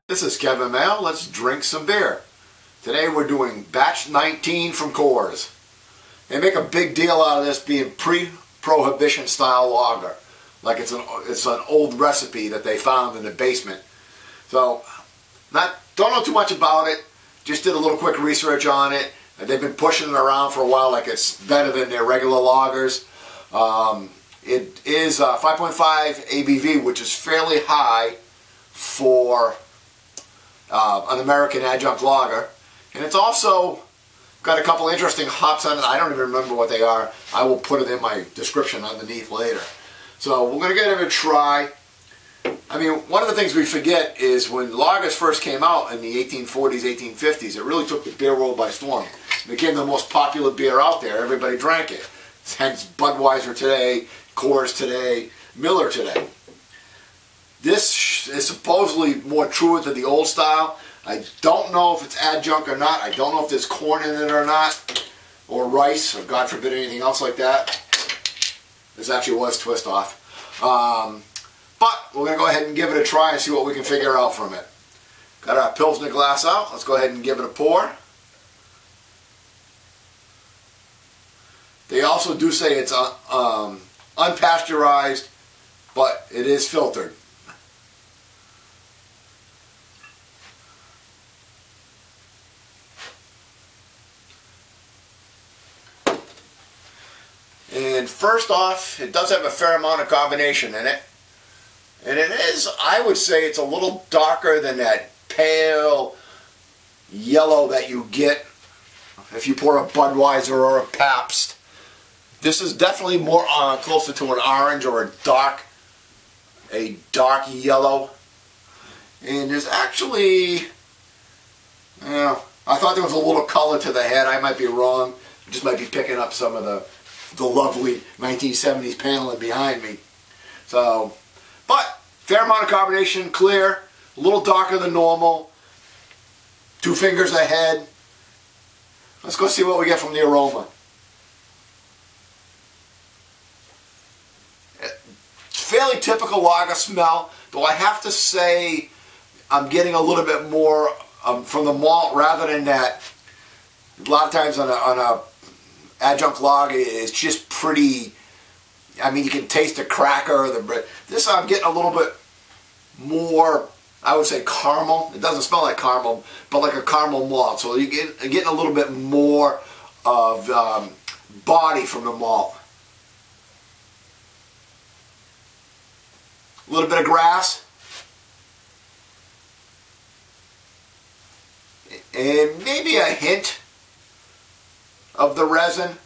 This is Kevin Mayo. Let's drink some beer. Today we're doing batch 19 from Coors. They make a big deal out of this being pre-prohibition style lager. Like it's an old recipe that they found in the basement. So, don't know too much about it. Just did a little quick research on it. They've been pushing it around for a while like it's better than their regular lagers. It is 5.5 ABV, which is fairly high for an American adjunct lager. And it's also got a couple interesting hops on it. I don't even remember what they are. I will put it in my description underneath later. So we're going to give it a try. I mean, one of the things we forget is when lagers first came out in the 1840s, 1850s, it really took the beer world by storm. It became the most popular beer out there. Everybody drank it. Hence Budweiser today, Coors today, Miller today. This is supposedly more truer to the old style. I don't know if it's adjunct or not. I don't know if there's corn in it or not, or rice, or God forbid anything else like that. This actually was twist off. But we're going to go ahead and give it a try and see what we can figure out from it. Got our Pilsner glass out. Let's go ahead and give it a pour. They also do say it's unpasteurized, but it is filtered. And first off, it does have a fair amount of carbonation in it. And it is, I would say it's a little darker than that pale yellow that you get if you pour a Budweiser or a Pabst. This is definitely more closer to an orange or a dark yellow. And there's actually, I thought there was a little color to the head. I might be wrong. I just might be picking up some of the lovely 1970s paneling behind me. So, but fair amount of carbonation, clear, a little darker than normal. 2 fingers ahead. Let's go see what we get from the aroma. Fairly typical lager smell, though I have to say I'm getting a little bit more from the malt rather than that. A lot of times on a adjunct lager, it's just pretty. I mean, you can taste the cracker or the bread. This I'm getting a little bit more, I would say, caramel. It doesn't smell like caramel, but like a caramel malt. So you're getting a little bit more of body from the malt. A little bit of grass. And maybe a hint of the resin.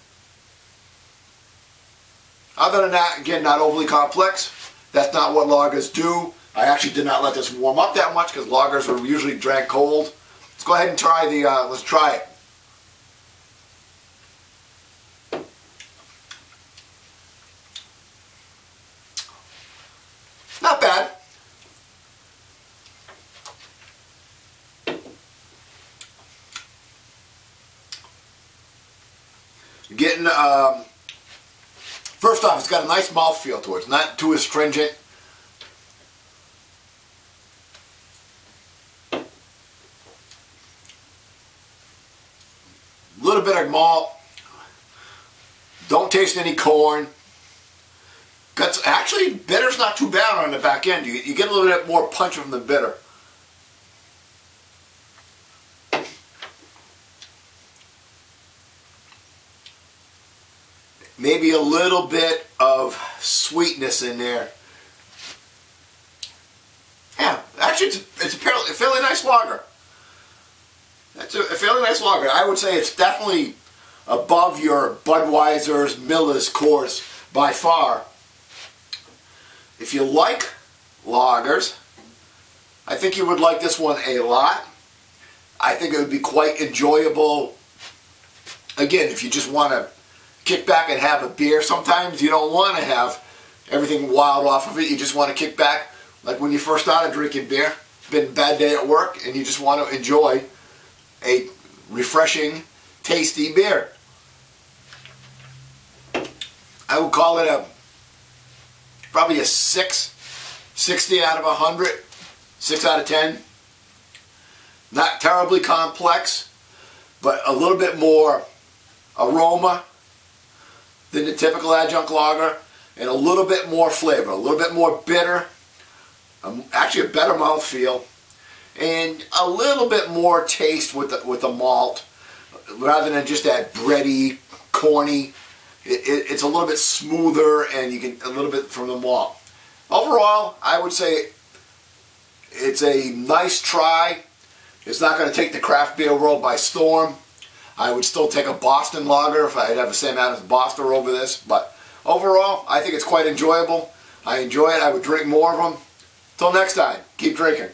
Other than that, again, not overly complex. That's not what lagers do. I actually did not let this warm up that much because lagers are usually drank cold. Let's go ahead and try let's try it. Not bad. Getting, first off, it's got a nice mouthfeel to it. It's not too astringent. A little bit of malt. Don't taste any corn. Actually, bitter's not too bad on the back end. You get a little bit more punch from the bitter. Maybe a little bit of sweetness in there. Yeah, actually it's a fairly nice lager. That's a fairly nice lager. I would say it's definitely above your Budweisers, Millers, Coors by far. If you like lagers, I think you would like this one a lot. I think it would be quite enjoyable. Again, if you just want to kick back and have a beer. Sometimes you don't want to have everything wild off of it. You just want to kick back, like when you first started drinking beer. It's been a bad day at work, and you just want to enjoy a refreshing, tasty beer. I would call it probably a 60 out of 100, 6 out of 10. Not terribly complex, but a little bit more aroma than the typical adjunct lager, and a little bit more flavor, a little bit more bitter, actually a better mouthfeel, and a little bit more taste with the malt, rather than just that bready, corny. It's a little bit smoother, and you get a little bit from the malt. Overall, I would say it's a nice try. It's not going to take the craft beer world by storm. I would still take a Boston lager if I'd have the same amount as Boston over this, but overall, I think it's quite enjoyable. I enjoy it. I would drink more of them. Till next time, keep drinking.